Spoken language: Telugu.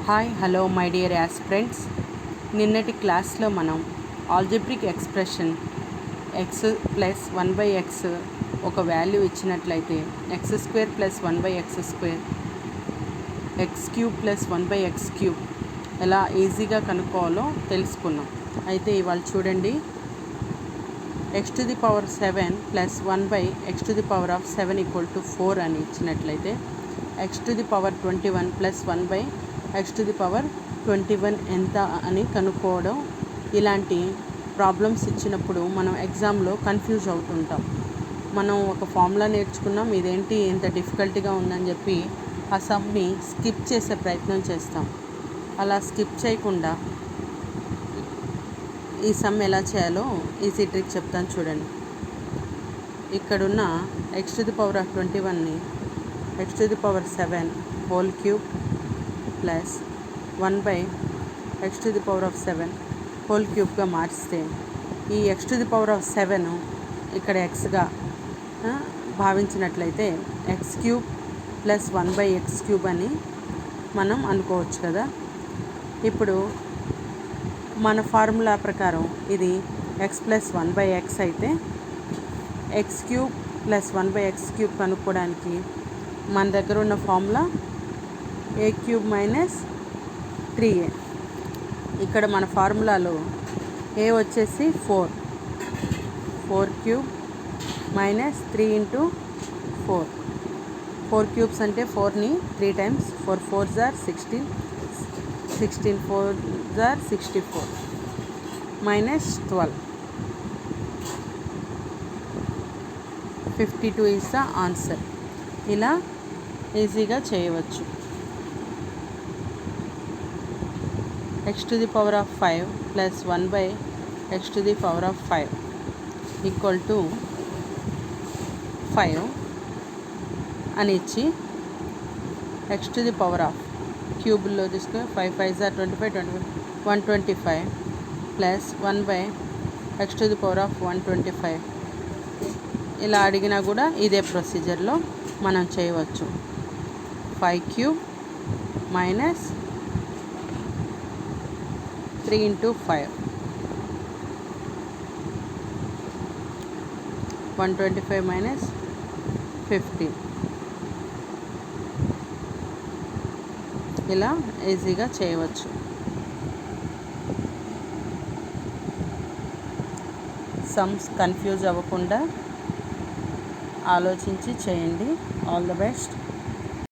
Hi hello my dear aspirants. నిన్నటి క్లాస్లో మనం algebraic expression X plus 1/x ఒక వాల్యూ ఇచ్చినట్లయితే x² + 1/x² x³ + 1/x³ ఎలా ఈజీగా కనుక్కోవాలో తెలుసుకున్నాం. అయితే ఇవాళ చూడండి, x⁷ + 1/x⁷ = 4 అని ఇచ్చినట్లయితే x⁻21 + 1/x⁻21 ఎంత అని కనుక్కోవడం. ఇలాంటి ప్రాబ్లమ్స్ ఇచ్చినప్పుడు మనం ఎగ్జామ్లో కన్ఫ్యూజ్ అవుతుంటాం. మనం ఒక ఫార్ములా నేర్చుకున్నాం, ఇదేంటి ఇంత డిఫికల్ట్గా ఉందని చెప్పి ఆ సమ్ని స్కిప్ చేసే ప్రయత్నం చేస్తాం. అలా స్కిప్ చేయకుండా ఈ సమ్ ఎలా చేయాలో ఈజీ ట్రిక్ చెప్తాను చూడండి. ఇక్కడున్న x⁻21ని x⁷ whole cube plus 1/x⁷ whole క్యూబ్గా మార్చితే ఈ x⁷ ఇక్కడ ఎక్స్గా భావించినట్లయితే x³ + 1/x³ అని మనం అనుకోవచ్చు కదా. ఇప్పుడు మన ఫార్ములా ప్రకారం ఇది x + 1/x అయితే x³ + 1/x³ కనుక్కోవడానికి మన దగ్గర ఉన్న ఫార్ములా a³ - 3a. ఇక్కడ మన ఫార్ములాలో a వచ్చేసి 4, 4³ - 3 × 4. 4 క్యూబ్స్ అంటే 4ని 3 times, 4 4s are 16, 16 4s are 64 -12, 52 is the answer. ఇలా ఈజీగా చేయవచ్చు. x⁵ + 1/x⁵ = 5 అని ఇచ్చి x⁻, క్యూబ్లో తీసుకుని 5 5s are 25, 125 + 1/x⁻125 ఇలా అడిగినా కూడా ఇదే ప్రొసీజర్లో మనం చేయవచ్చు. 5³ - 3 × 5, 125 - 50 ఇలా ఈజీగా చేయవచ్చు. సమ్స్ కన్ఫ్యూజ్ అవ్వకుండా ఆలోచించి చేయండి. All the best.